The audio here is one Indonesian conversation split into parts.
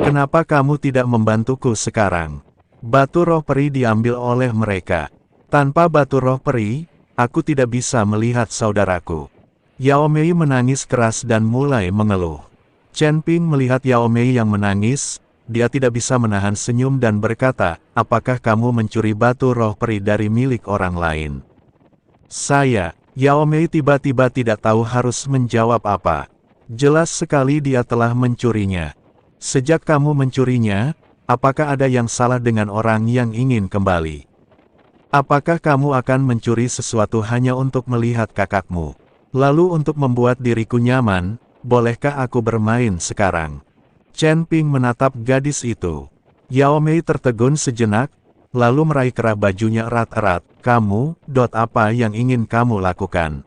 Kenapa kamu tidak membantuku sekarang? Batu roh peri diambil oleh mereka. Tanpa batu roh peri, aku tidak bisa melihat saudaraku. Yao Mei menangis keras dan mulai mengeluh. Chen Ping melihat Yao Mei yang menangis, dia tidak bisa menahan senyum dan berkata, apakah kamu mencuri batu roh peri dari milik orang lain? Saya, Yao Mei tiba-tiba tidak tahu harus menjawab apa. Jelas sekali dia telah mencurinya. Sejak kamu mencurinya, apakah ada yang salah dengan orang yang ingin kembali? Apakah kamu akan mencuri sesuatu hanya untuk melihat kakakmu? Lalu untuk membuat diriku nyaman, bolehkah aku bermain sekarang? Chen Ping menatap gadis itu. Yao Mei tertegun sejenak, lalu meraih kerah bajunya erat-erat. Kamu, apa yang ingin kamu lakukan?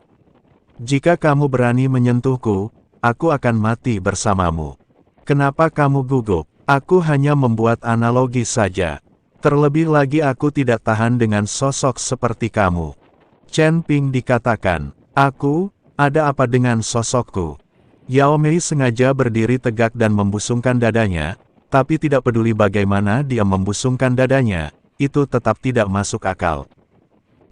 Jika kamu berani menyentuhku, aku akan mati bersamamu. Kenapa kamu gugup? Aku hanya membuat analogi saja. Terlebih lagi aku tidak tahan dengan sosok seperti kamu. Chen Ping dikatakan, aku, ada apa dengan sosokku? Yao Mei sengaja berdiri tegak dan membusungkan dadanya, tapi tidak peduli bagaimana dia membusungkan dadanya, itu tetap tidak masuk akal.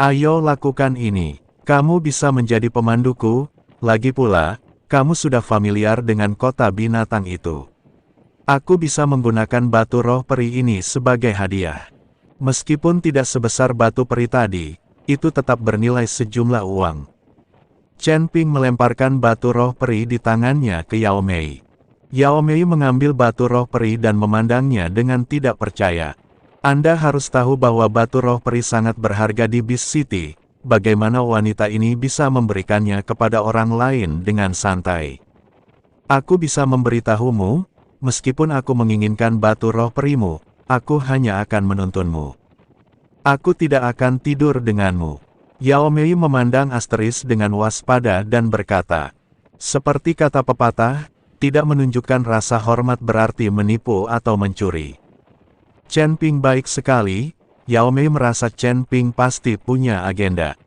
Ayo lakukan ini, kamu bisa menjadi pemanduku, lagi pula, kamu sudah familiar dengan kota binatang itu. Aku bisa menggunakan batu roh peri ini sebagai hadiah. Meskipun tidak sebesar batu peri tadi, itu tetap bernilai sejumlah uang. Chen Ping melemparkan batu roh peri di tangannya ke Yao Mei. Yao Mei mengambil batu roh peri dan memandangnya dengan tidak percaya. Anda harus tahu bahwa batu roh peri sangat berharga di Beast City. Bagaimana wanita ini bisa memberikannya kepada orang lain dengan santai? Aku bisa memberitahumu, meskipun aku menginginkan batu roh perimu, aku hanya akan menuntunmu. Aku tidak akan tidur denganmu. Yao Mei memandang Asteris dengan waspada dan berkata, seperti kata pepatah, tidak menunjukkan rasa hormat berarti menipu atau mencuri. Chen Ping baik sekali. Yao Mei merasa Chen Ping pasti punya agenda.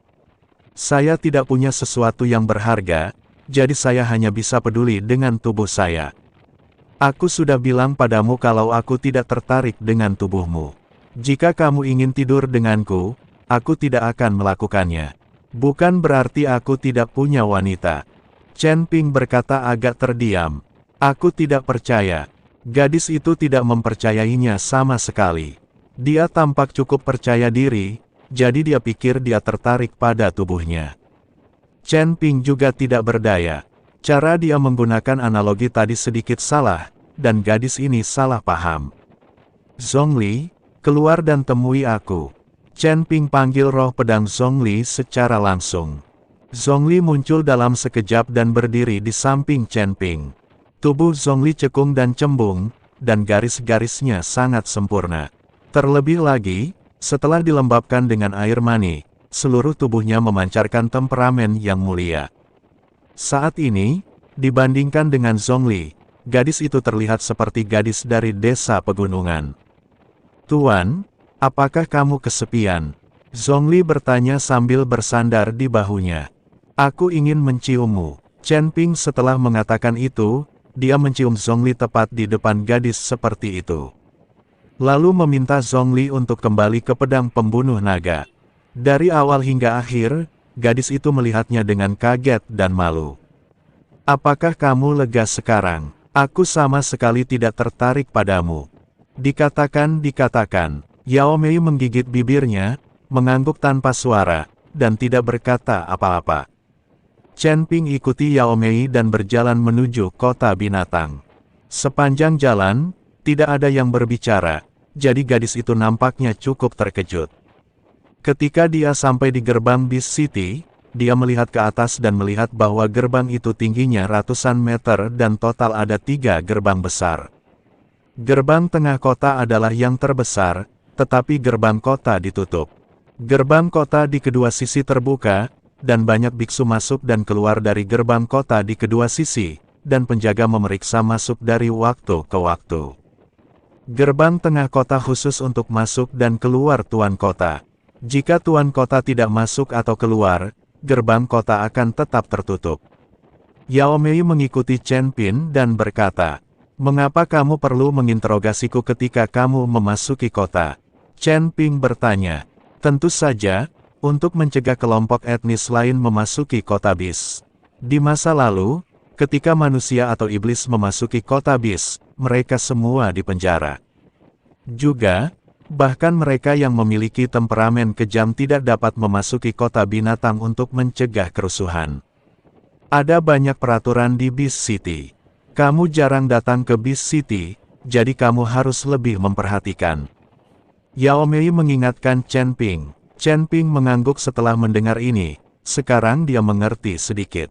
Saya tidak punya sesuatu yang berharga, jadi saya hanya bisa peduli dengan tubuh saya. Aku sudah bilang padamu kalau aku tidak tertarik dengan tubuhmu. Jika kamu ingin tidur denganku, aku tidak akan melakukannya. Bukan berarti aku tidak punya wanita. Chen Ping berkata agak terdiam. Aku tidak percaya. Gadis itu tidak mempercayainya sama sekali. Dia tampak cukup percaya diri, jadi dia pikir dia tertarik pada tubuhnya. Chen Ping juga tidak berdaya. Cara dia menggunakan analogi tadi sedikit salah, dan gadis ini salah paham. Zhongli, keluar dan temui aku. Chen Ping panggil roh pedang Zhongli secara langsung. Zhongli muncul dalam sekejap dan berdiri di samping Chen Ping. Tubuh Zhongli cekung dan cembung, dan garis-garisnya sangat sempurna. Terlebih lagi, setelah dilembabkan dengan air mani, seluruh tubuhnya memancarkan temperamen yang mulia. Saat ini, dibandingkan dengan Zhongli, gadis itu terlihat seperti gadis dari desa pegunungan. Tuan, apakah kamu kesepian? Zhongli bertanya sambil bersandar di bahunya. Aku ingin menciummu. Chen Ping setelah mengatakan itu, dia mencium Zhongli tepat di depan gadis seperti itu. Lalu meminta Zhongli untuk kembali ke pedang pembunuh naga. Dari awal hingga akhir, gadis itu melihatnya dengan kaget dan malu. Apakah kamu lega sekarang? Aku sama sekali tidak tertarik padamu. Dikatakan. Yao Mei menggigit bibirnya, mengangguk tanpa suara, dan tidak berkata apa-apa. Chen Ping ikuti Yao Mei dan berjalan menuju kota binatang. Sepanjang jalan, tidak ada yang berbicara. Jadi gadis itu nampaknya cukup terkejut. Ketika dia sampai di gerbang Beast City, dia melihat ke atas dan melihat bahwa gerbang itu tingginya ratusan meter dan total ada 3 gerbang besar. Gerbang tengah kota adalah yang terbesar, tetapi gerbang kota ditutup. Gerbang kota di kedua sisi terbuka, dan banyak biksu masuk dan keluar dari gerbang kota di kedua sisi, dan penjaga memeriksa masuk dari waktu ke waktu. Gerbang tengah kota khusus untuk masuk dan keluar tuan kota. Jika tuan kota tidak masuk atau keluar, gerbang kota akan tetap tertutup. Yao Mei mengikuti Chen Ping dan berkata, Mengapa kamu perlu menginterogasiku ketika kamu memasuki kota? Chen Ping bertanya. Tentu saja, untuk mencegah kelompok etnis lain memasuki kota bis. Di masa lalu, ketika manusia atau iblis memasuki kota bis, mereka semua dipenjara. Juga, bahkan mereka yang memiliki temperamen kejam tidak dapat memasuki kota binatang untuk mencegah kerusuhan. Ada banyak peraturan di Beast City. Kamu jarang datang ke Beast City, jadi kamu harus lebih memperhatikan. Yao Mei mengingatkan Chen Ping. Chen Ping mengangguk setelah mendengar ini. Sekarang dia mengerti sedikit.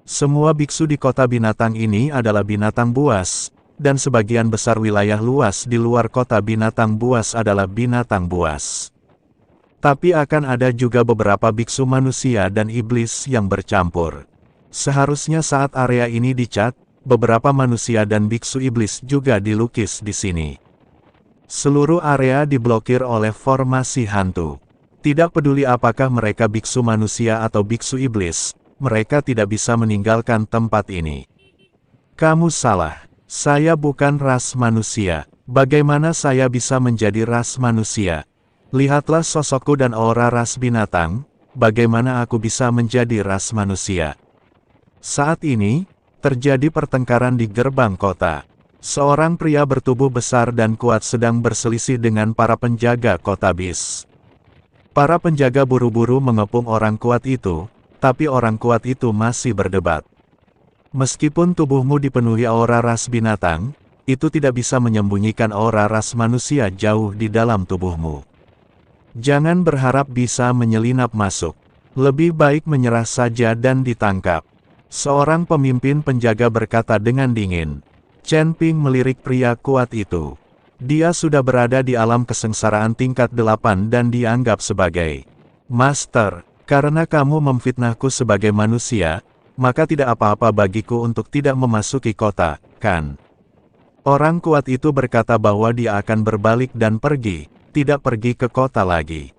Semua biksu di kota binatang ini adalah binatang buas, dan sebagian besar wilayah luas di luar kota binatang buas adalah binatang buas. Tapi akan ada juga beberapa biksu manusia dan iblis yang bercampur. Seharusnya saat area ini dicat, beberapa manusia dan biksu iblis juga dilukis di sini. Seluruh area diblokir oleh formasi hantu. Tidak peduli apakah mereka biksu manusia atau biksu iblis, mereka tidak bisa meninggalkan tempat ini. Kamu salah. Saya bukan ras manusia. Bagaimana saya bisa menjadi ras manusia? Lihatlah sosokku dan aura ras binatang, bagaimana aku bisa menjadi ras manusia? Saat ini, terjadi pertengkaran di gerbang kota. Seorang pria bertubuh besar dan kuat sedang berselisih dengan para penjaga kota bis. Para penjaga buru-buru mengepung orang kuat itu, tapi orang kuat itu masih berdebat. Meskipun tubuhmu dipenuhi aura ras binatang, itu tidak bisa menyembunyikan aura ras manusia jauh di dalam tubuhmu. Jangan berharap bisa menyelinap masuk. Lebih baik menyerah saja dan ditangkap. Seorang pemimpin penjaga berkata dengan dingin. Chen Ping melirik pria kuat itu. Dia sudah berada di alam kesengsaraan tingkat 8 dan dianggap sebagai Master. Karena kamu memfitnahku sebagai manusia, maka tidak apa-apa bagiku untuk tidak memasuki kota, kan? Orang kuat itu berkata bahwa dia akan berbalik dan pergi, tidak pergi ke kota lagi.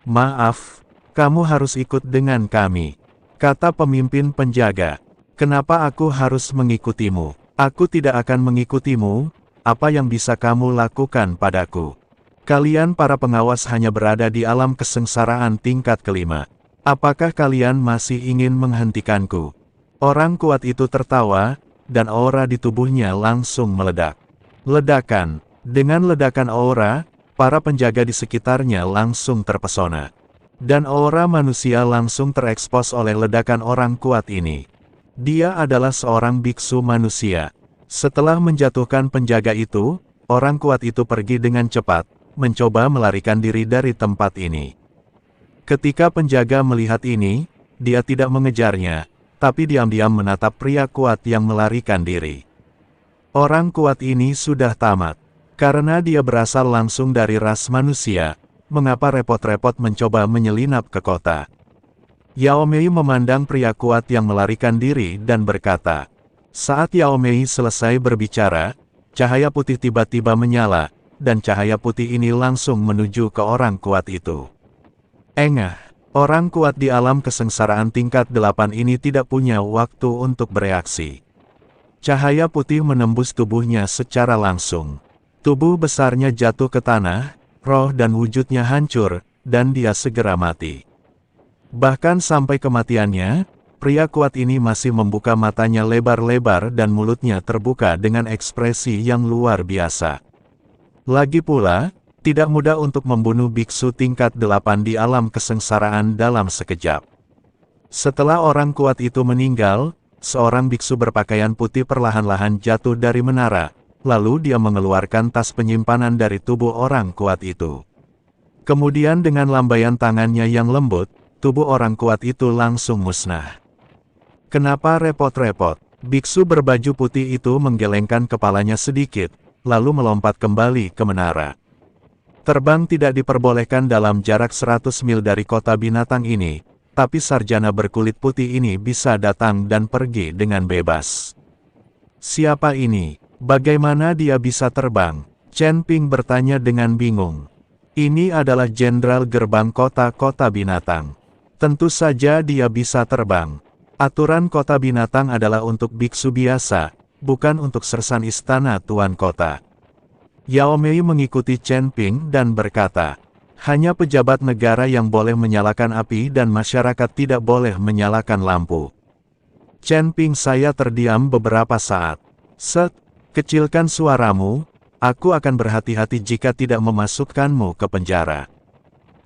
Maaf, kamu harus ikut dengan kami. Kata pemimpin penjaga, kenapa aku harus mengikutimu? Aku tidak akan mengikutimu, apa yang bisa kamu lakukan padaku? Kalian para pengawas hanya berada di alam kesengsaraan tingkat kelima. Apakah kalian masih ingin menghentikanku? Orang kuat itu tertawa, dan aura di tubuhnya langsung meledak. Ledakan. Dengan ledakan aura, para penjaga di sekitarnya langsung terpesona. Dan aura manusia langsung terekspos oleh ledakan orang kuat ini. Dia adalah seorang biksu manusia. Setelah menjatuhkan penjaga itu, orang kuat itu pergi dengan cepat, mencoba melarikan diri dari tempat ini. Ketika penjaga melihat ini, dia tidak mengejarnya, tapi diam-diam menatap pria kuat yang melarikan diri. Orang kuat ini sudah tamat. Karena dia berasal langsung dari ras manusia, mengapa repot-repot mencoba menyelinap ke kota? Yao Mei memandang pria kuat yang melarikan diri dan berkata. Saat Yao Mei selesai berbicara, cahaya putih tiba-tiba menyala, dan cahaya putih ini langsung menuju ke orang kuat itu. Engah, orang kuat di alam kesengsaraan tingkat 8 ini tidak punya waktu untuk bereaksi. Cahaya putih menembus tubuhnya secara langsung. Tubuh besarnya jatuh ke tanah, roh dan wujudnya hancur, dan dia segera mati. Bahkan sampai kematiannya, pria kuat ini masih membuka matanya lebar-lebar dan mulutnya terbuka dengan ekspresi yang luar biasa. Lagi pula, tidak mudah untuk membunuh biksu tingkat 8 di alam kesengsaraan dalam sekejap. Setelah orang kuat itu meninggal, seorang biksu berpakaian putih perlahan-lahan jatuh dari menara. Lalu dia mengeluarkan tas penyimpanan dari tubuh orang kuat itu. Kemudian dengan lambaian tangannya yang lembut, tubuh orang kuat itu langsung musnah. Kenapa repot-repot? Biksu berbaju putih itu menggelengkan kepalanya sedikit, lalu melompat kembali ke menara. Terbang tidak diperbolehkan dalam jarak 100 mil dari kota binatang ini, tapi sarjana berkulit putih ini bisa datang dan pergi dengan bebas. Siapa ini? Bagaimana dia bisa terbang? Chen Ping bertanya dengan bingung. Ini adalah jenderal gerbang kota-kota binatang. Tentu saja dia bisa terbang. Aturan kota binatang adalah untuk biksu biasa, bukan untuk sersan istana tuan kota. Yao Mei mengikuti Chen Ping dan berkata, hanya pejabat negara yang boleh menyalakan api dan masyarakat tidak boleh menyalakan lampu. Chen Ping, saya terdiam beberapa saat. Set, kecilkan suaramu, aku akan berhati-hati jika tidak memasukkanmu ke penjara.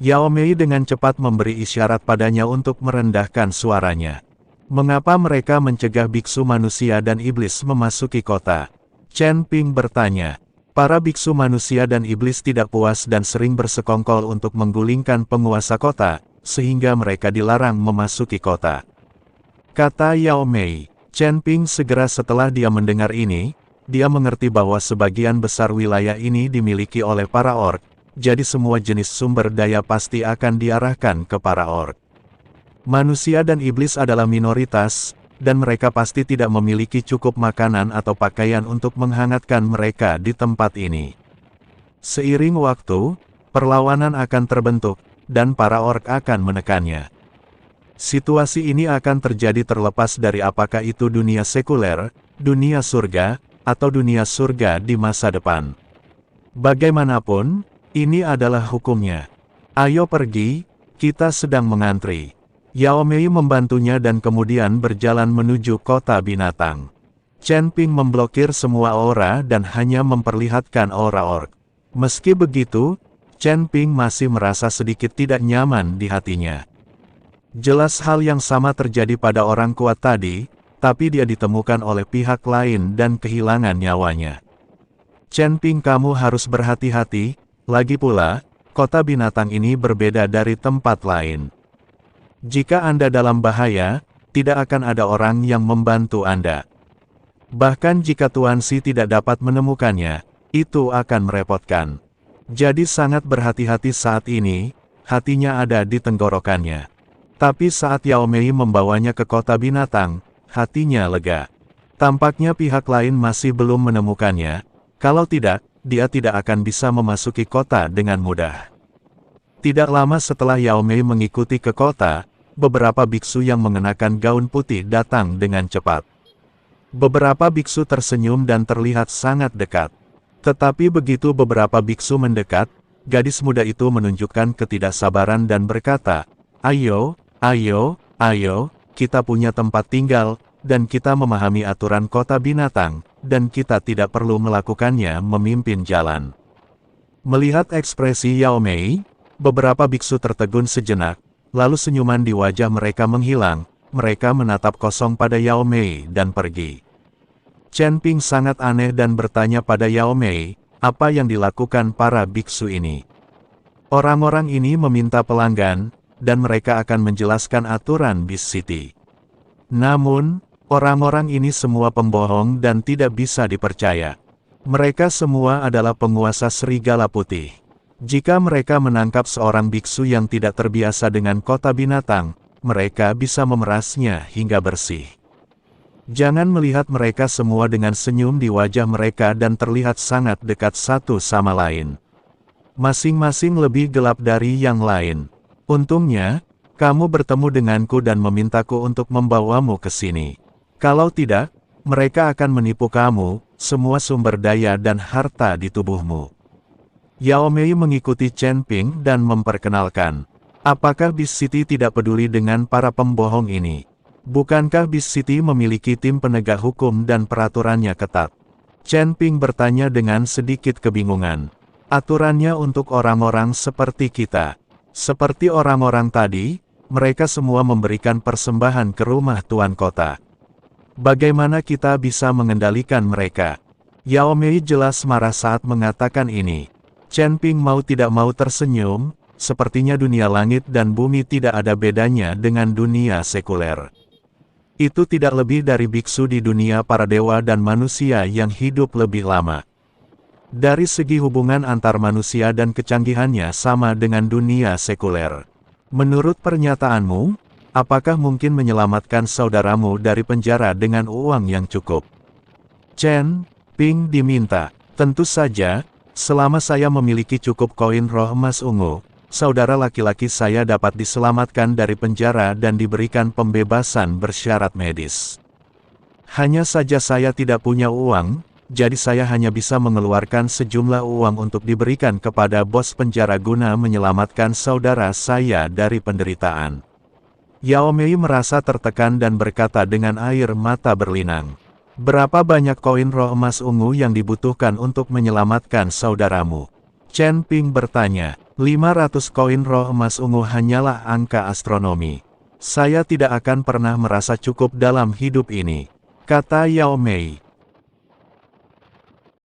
Yao Mei dengan cepat memberi isyarat padanya untuk merendahkan suaranya. Mengapa mereka mencegah biksu manusia dan iblis memasuki kota? Chen Ping bertanya. Para biksu manusia dan iblis tidak puas dan sering bersekongkol untuk menggulingkan penguasa kota, sehingga mereka dilarang memasuki kota. Kata Yao Mei. Chen Ping segera setelah dia mendengar ini, dia mengerti bahwa sebagian besar wilayah ini dimiliki oleh para orc, jadi semua jenis sumber daya pasti akan diarahkan ke para orc. Manusia dan iblis adalah minoritas, dan mereka pasti tidak memiliki cukup makanan atau pakaian untuk menghangatkan mereka di tempat ini. Seiring waktu, perlawanan akan terbentuk, dan para orc akan menekannya. Situasi ini akan terjadi terlepas dari apakah itu dunia sekuler, dunia surga, atau dunia surga di masa depan. Bagaimanapun, ini adalah hukumnya. Ayo pergi, kita sedang mengantri. Yao Mei membantunya dan kemudian berjalan menuju kota binatang. Chen Ping memblokir semua aura dan hanya memperlihatkan aura orc. Meski begitu, Chen Ping masih merasa sedikit tidak nyaman di hatinya. Jelas hal yang sama terjadi pada orang kuat tadi, tapi dia ditemukan oleh pihak lain dan kehilangan nyawanya. Chen Ping, kamu harus berhati-hati, lagi pula, kota binatang ini berbeda dari tempat lain. Jika Anda dalam bahaya, tidak akan ada orang yang membantu Anda. Bahkan jika Tuan Si tidak dapat menemukannya, itu akan merepotkan. Jadi sangat berhati-hati saat ini, hatinya ada di tenggorokannya. Tapi saat Yao Mei membawanya ke kota binatang, hatinya lega. Tampaknya pihak lain masih belum menemukannya, kalau tidak, dia tidak akan bisa memasuki kota dengan mudah. Tidak lama setelah Yao Mei mengikuti ke kota, beberapa biksu yang mengenakan gaun putih datang dengan cepat. Beberapa biksu tersenyum dan terlihat sangat dekat. Tetapi begitu beberapa biksu mendekat, gadis muda itu menunjukkan ketidaksabaran dan berkata, ayo, ayo, ayo, kita punya tempat tinggal, dan kita memahami aturan kota binatang, dan kita tidak perlu melakukannya memimpin jalan. Melihat ekspresi Yao Mei, beberapa biksu tertegun sejenak, lalu senyuman di wajah mereka menghilang, mereka menatap kosong pada Yao Mei dan pergi. Chen Ping sangat aneh dan bertanya pada Yao Mei, apa yang dilakukan para biksu ini? Orang-orang ini meminta pelanggan, dan mereka akan menjelaskan aturan Beast City. Namun, orang-orang ini semua pembohong dan tidak bisa dipercaya. Mereka semua adalah penguasa serigala putih. Jika mereka menangkap seorang biksu yang tidak terbiasa dengan kota binatang, mereka bisa memerasnya hingga bersih. Jangan melihat mereka semua dengan senyum di wajah mereka dan terlihat sangat dekat satu sama lain. Masing-masing lebih gelap dari yang lain. Untungnya, kamu bertemu denganku dan memintaku untuk membawamu ke sini. Kalau tidak, mereka akan menipu kamu, semua sumber daya dan harta di tubuhmu. Yao Mei mengikuti Chen Ping dan memperkenalkan. Apakah Beast City tidak peduli dengan para pembohong ini? Bukankah Beast City memiliki tim penegak hukum dan peraturannya ketat? Chen Ping bertanya dengan sedikit kebingungan. Aturannya untuk orang-orang seperti kita. Seperti orang-orang tadi, mereka semua memberikan persembahan ke rumah tuan kota. Bagaimana kita bisa mengendalikan mereka? Yao Mei jelas marah saat mengatakan ini. Chen Ping mau tidak mau tersenyum, sepertinya dunia langit dan bumi tidak ada bedanya dengan dunia sekuler. Itu tidak lebih dari biksu di dunia para dewa dan manusia yang hidup lebih lama. Dari segi hubungan antar manusia dan kecanggihannya sama dengan dunia sekuler. Menurut pernyataanmu, apakah mungkin menyelamatkan saudaramu dari penjara dengan uang yang cukup? Chen Ping diminta, tentu saja. Selama saya memiliki cukup koin roh emas ungu, saudara laki-laki saya dapat diselamatkan dari penjara dan diberikan pembebasan bersyarat medis. Hanya saja saya tidak punya uang, jadi saya hanya bisa mengeluarkan sejumlah uang untuk diberikan kepada bos penjara guna menyelamatkan saudara saya dari penderitaan. Yao Mei merasa tertekan dan berkata dengan air mata berlinang. Berapa banyak koin roh emas ungu yang dibutuhkan untuk menyelamatkan saudaramu? Chen Ping bertanya. 500 koin roh emas ungu hanyalah angka astronomi. Saya tidak akan pernah merasa cukup dalam hidup ini, kata Yao Mei.